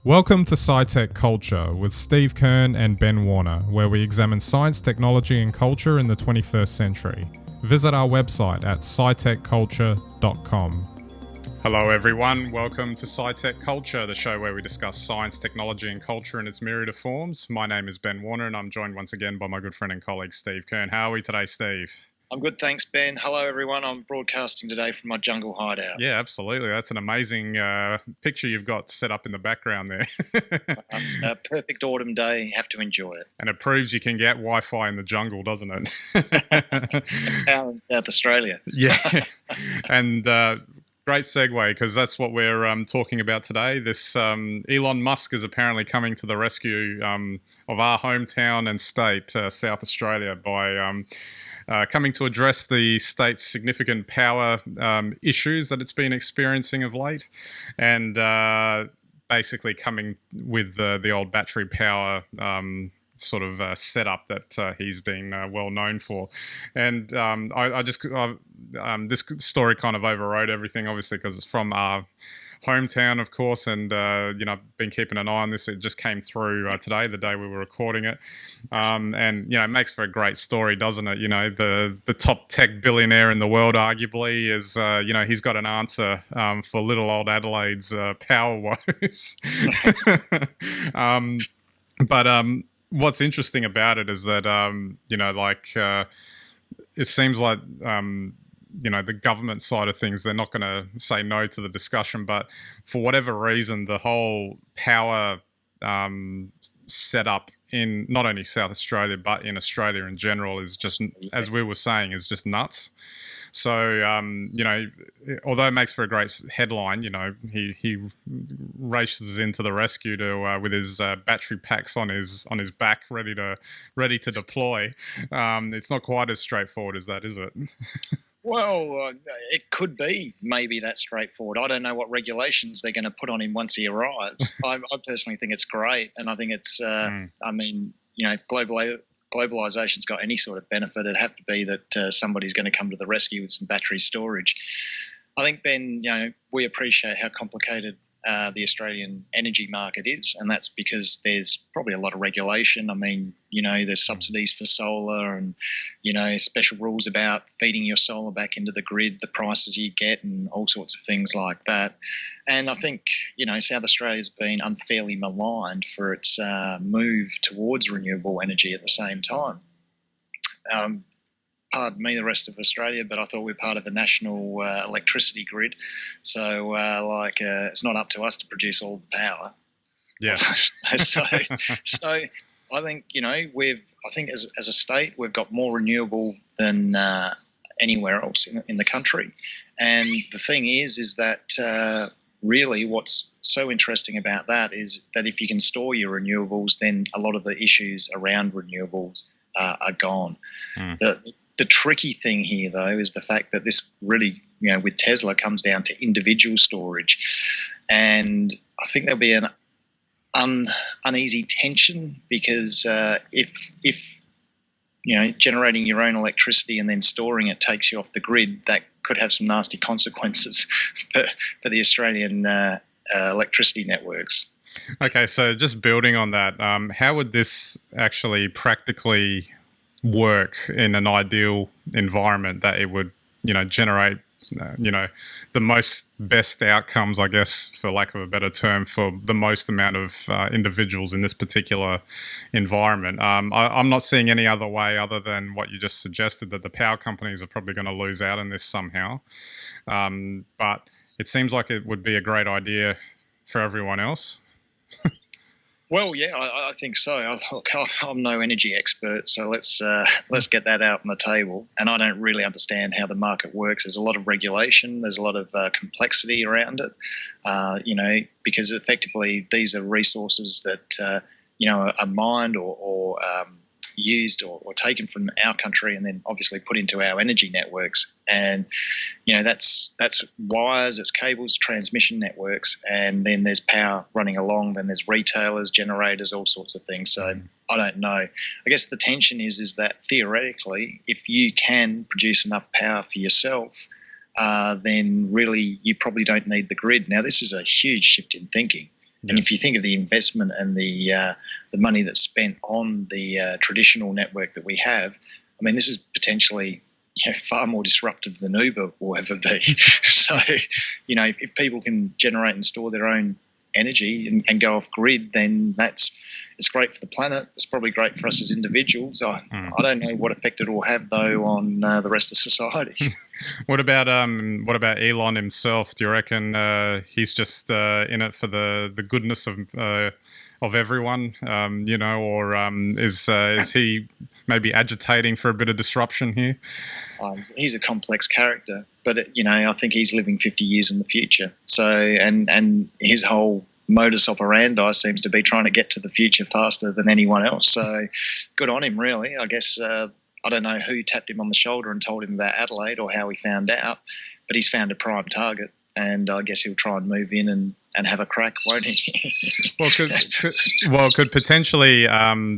Welcome to SciTech Culture with Steve Kern and Ben Warner, where we examine science, technology and culture in the 21st century. Visit our website at scitechculture.com. Hello everyone, welcome to SciTech Culture, the show where we discuss science, technology and culture in its myriad of forms. My name is Ben Warner and I'm joined once again by my good friend and colleague Steve Kern. How are we today, Steve? I'm good, thanks, Ben. Hello, everyone. I'm broadcasting today from my jungle hideout. Yeah, absolutely. That's an amazing picture you've got set up in the background there. It's a perfect autumn day. You have to enjoy it. And it proves you can get Wi-Fi in the jungle, doesn't it? Power in South Australia. Yeah. And great segue, because that's what we're talking about today. This Elon Musk is apparently coming to the rescue of our hometown and state, South Australia, by coming to address the state's significant power issues that it's been experiencing of late, and basically coming with the old battery power sort of setup that he's been well known for. And this story kind of overrode everything, obviously, because it's from our hometown, of course, and I've been keeping an eye on this. It just came through today, the day we were recording it, and it makes for a great story, doesn't it? The top tech billionaire in the world, arguably, is he's got an answer for little old Adelaide's power woes. But what's interesting about it is that it seems like the government side of things, they're not going to say no to the discussion, but for whatever reason, the whole power setup in not only South Australia but in Australia in general is just, as we were saying, is just nuts. So although it makes for a great headline, he races into the rescue to with his battery packs on his back, ready to deploy. It's not quite as straightforward as that, is it? Well, it could be maybe that straightforward. I don't know what regulations they're going to put on him once he arrives. I personally think it's great, and I think it's. Globalization's got any sort of benefit, it'd have to be that somebody's going to come to the rescue with some battery storage. I think, Ben, we appreciate how complicated the Australian energy market is, and that's because there's probably a lot of regulation. I mean, there's subsidies for solar and, special rules about feeding your solar back into the grid, the prices you get and all sorts of things like that. And I think, South Australia's been unfairly maligned for its move towards renewable energy at the same time. Pardon me, the rest of Australia, but I thought we were part of a national electricity grid. So, it's not up to us to produce all the power. Yeah. So I think, I think as a state, we've got more renewable than anywhere else in the country. And the thing is that really what's so interesting about that is that if you can store your renewables, then a lot of the issues around renewables are gone. The tricky thing here, though, is the fact that this really, with Tesla, comes down to individual storage. And I think there'll be an uneasy tension because if generating your own electricity and then storing it takes you off the grid, that could have some nasty consequences for the Australian electricity networks. Okay, so just building on that, how would this actually practically work in an ideal environment that it would, generate, the most best outcomes, I guess, for lack of a better term, for the most amount of individuals in this particular environment? I'm not seeing any other way other than what you just suggested, that the power companies are probably going to lose out in this somehow. But it seems like it would be a great idea for everyone else. Well, yeah, I think so. I'm no energy expert, so let's get that out on the table. And I don't really understand how the market works. There's a lot of regulation. There's a lot of complexity around it, because effectively these are resources that, are mined or used or taken from our country and then obviously put into our energy networks. And, that's wires, it's cables, transmission networks, and then there's power running along, then there's retailers, generators, all sorts of things. So I don't know. I guess the tension is that theoretically, if you can produce enough power for yourself, then really you probably don't need the grid. Now, this is a huge shift in thinking. And if you think of the investment and the money that's spent on the traditional network that we have, I mean, this is potentially far more disruptive than Uber will ever be. So, if people can generate and store their own energy and go off grid, then it's great for the planet. It's probably great for us as individuals. I don't know what effect it will have though on the rest of society. What about Elon himself? Do you reckon he's just in it for the goodness of everyone? Or is he maybe agitating for a bit of disruption here? He's a complex character, but I think he's living 50 years in the future. So and his whole modus operandi seems to be trying to get to the future faster than anyone else. So good on him, really. I guess I don't know who tapped him on the shoulder and told him about Adelaide or how he found out, but he's found a prime target, and I guess he'll try and move in and have a crack, won't he? Could potentially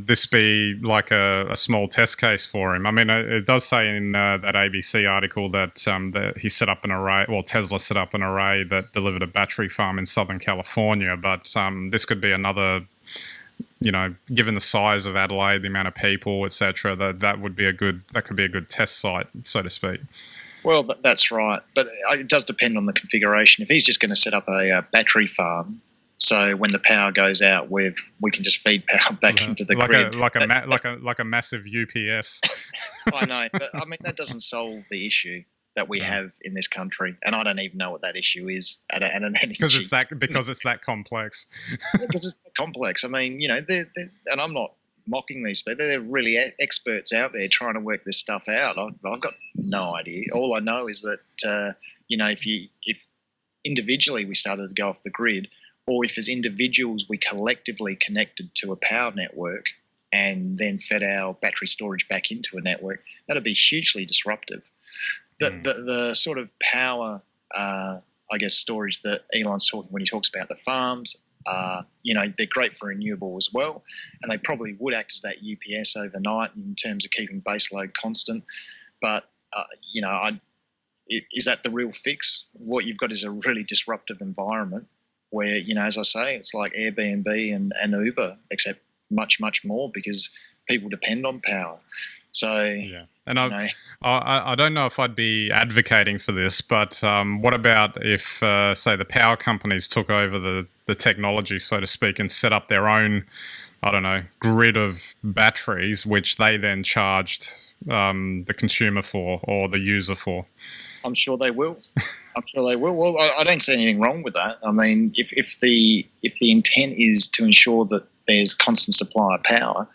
this be like a small test case for him? I mean, it does say in that ABC article that he set up an array, Tesla set up an array that delivered a battery farm in Southern California, but this could be another, given the size of Adelaide, the amount of people, etc., that could be a good test site, so to speak. Well, that's right. But it does depend on the configuration. If he's just going to set up a battery farm, so when the power goes out, we can just feed power back into the grid. Like a massive UPS. I know, but I mean, that doesn't solve the issue that we have in this country, and I don't even know what that issue is at an energy. Because it's that complex. Because it's that complex. I mean, and I'm not mocking these people. They're really experts out there trying to work this stuff out. I've got no idea. All I know is that if individually we started to go off the grid, or if as individuals we collectively connected to a power network and then fed our battery storage back into a network, that'd be hugely disruptive. The sort of power, storage that Elon's talking when he talks about the farms, they're great for renewable as well, and they probably would act as that UPS overnight in terms of keeping baseload constant. But is that the real fix? What you've got is a really disruptive environment where, as I say, it's like Airbnb and Uber, except much, much more because people depend on power. So yeah, and I don't know if I'd be advocating for this, but what about if, say, the power companies took over the technology, so to speak, and set up their own, grid of batteries, which they then charged the consumer for or the user for? I'm sure they will. Well, I don't see anything wrong with that. I mean, if the intent is to ensure that there's constant supply of power,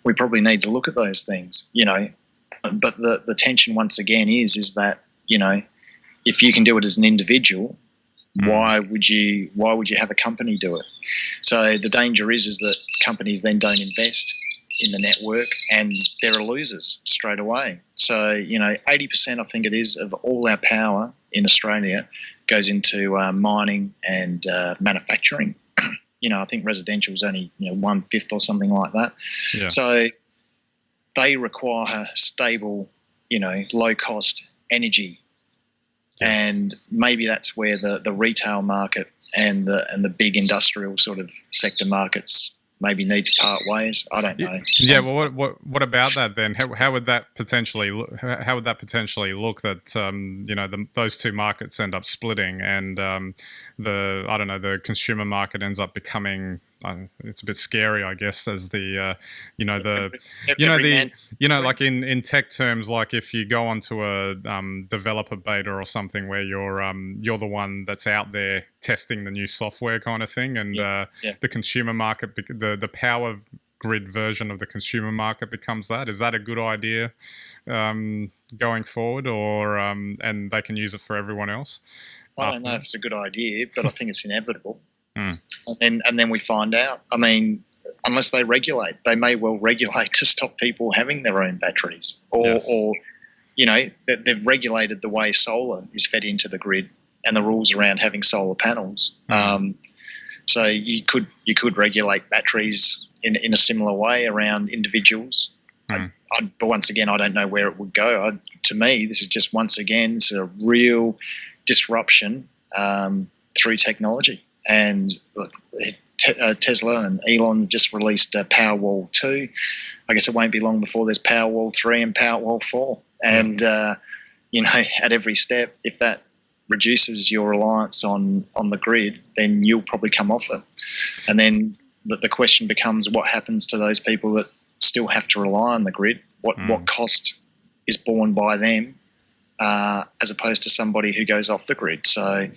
we probably need to look at those things, But the tension once again is that, if you can do it as an individual, why would you have a company do it? So the danger is that companies then don't invest in the network and they're losers straight away. So, 80% I think it is of all our power in Australia goes into mining and manufacturing. I think residential is only 1/5 or something like that. Yeah. So they require stable, low cost energy. Yes. And maybe that's where the retail market and the big industrial sort of sector markets maybe need to part ways. I don't know. Yeah. Well, what about that then? How would that potentially look? How would that potentially look? That those two markets end up splitting, and the consumer market ends up becoming. It's a bit scary, I guess, as like in tech terms, like if you go onto a developer beta or something where you're the one that's out there testing the new software kind of thing, and the consumer market, the power grid version of the consumer market becomes that. Is that a good idea going forward, or and they can use it for everyone else? I don't know if it's a good idea, but I think it's inevitable. And then we find out. I mean, unless they regulate, they may well regulate to stop people having their own batteries, or they've regulated the way solar is fed into the grid and the rules around having solar panels. So you could regulate batteries in a similar way around individuals. But once again, I don't know where it would go. To me, this is just once again, it's a real disruption through technology. And look, Tesla and Elon just released Powerwall 2. I guess it won't be long before there's Powerwall 3 and Powerwall 4. And, at every step, if that reduces your reliance on the grid, then you'll probably come off it. And then the question becomes, what happens to those people that still have to rely on the grid? What cost is borne by them as opposed to somebody who goes off the grid? So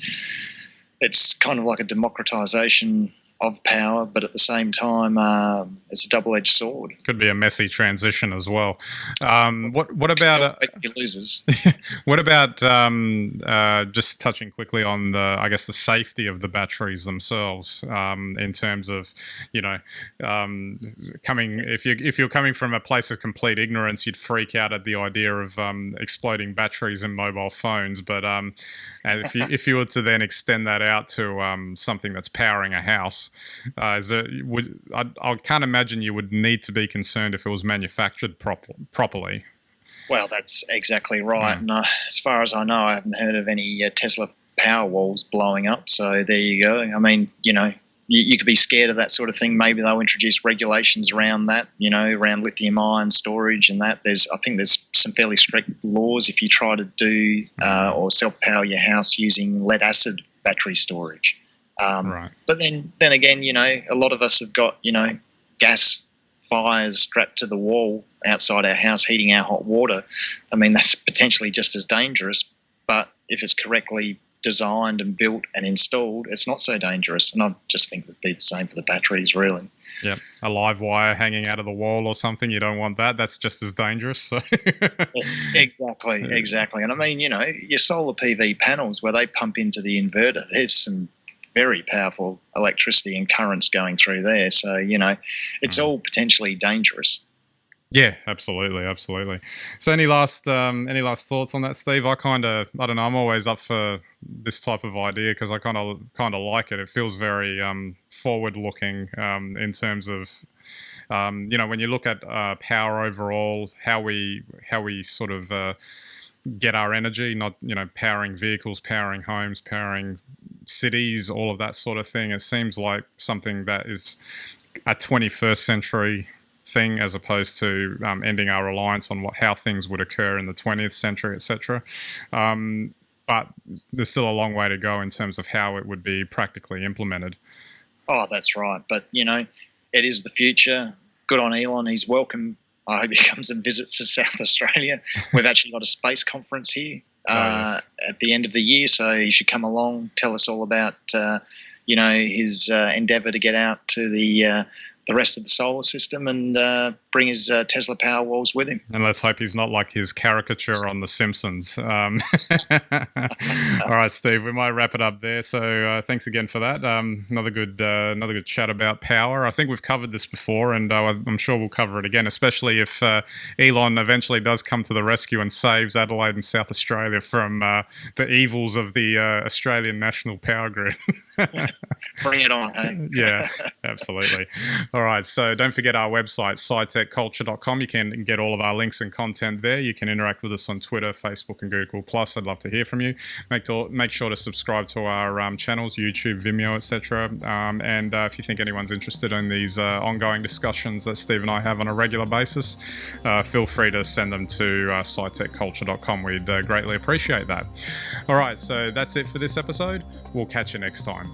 it's kind of like a democratization of power, but at the same time, it's a double-edged sword. Could be a messy transition as well. What about losers? What about just touching quickly on the safety of the batteries themselves, in terms of coming if you're coming from a place of complete ignorance, you'd freak out at the idea of exploding batteries in mobile phones, but and if you were to then extend that out to something that's powering a house. I can't imagine you would need to be concerned if it was manufactured properly. Well, that's exactly right. And as far as I know, I haven't heard of any Tesla Powerwalls blowing up. So there you go. I mean, you could be scared of that sort of thing. Maybe they'll introduce regulations around that, around lithium-ion storage and that. I think there's some fairly strict laws if you try to do or self-power your house using lead-acid battery storage. Right. But then again, a lot of us have got, gas fires strapped to the wall outside our house heating our hot water. I mean, that's potentially just as dangerous, but if it's correctly designed and built and installed, it's not so dangerous. And I just think it'd be the same for the batteries, really. Yeah, a live wire hanging out of the wall or something, you don't want that. That's just as dangerous. So. Exactly. And I mean, your solar PV panels where they pump into the inverter, there's some very powerful electricity and currents going through there. So, it's all potentially dangerous. Yeah, absolutely. So any last thoughts on that, Steve? I don't know, I'm always up for this type of idea because I kind of like it. It feels very forward looking in terms of when you look at power overall, how we sort of get our energy, not powering vehicles, powering homes, powering cities, all of that sort of thing. It seems like something that is a 21st century thing as opposed to ending our reliance on how things would occur in the 20th century, etc. But there's still a long way to go in terms of how it would be practically implemented. Oh, that's right. But, it is the future. Good on Elon. He's welcome. I hope he comes and visits to South Australia. We've actually got a space conference here at the end of the year, so he should come along, tell us all about, his endeavour to get out to the rest of the solar system and bring his Tesla Powerwalls with him. And let's hope he's not like his caricature on The Simpsons. All right, Steve, we might wrap it up there. So thanks again for that. Another good chat about power. I think we've covered this before, and I'm sure we'll cover it again, especially if Elon eventually does come to the rescue and saves Adelaide and South Australia from the evils of the Australian national power grid. Bring it on, hey? Yeah, absolutely. All right, so don't forget our website, SciTechCulture.com. You can get all of our links and content there. You can interact with us on Twitter, Facebook, and Google+. I'd love to hear from you. Make sure to subscribe to our channels, YouTube, Vimeo, etc. And if you think anyone's interested in these ongoing discussions that Steve and I have on a regular basis, feel free to send them to SciTechCulture.com. We'd greatly appreciate that. All right, so that's it for this episode. We'll catch you next time.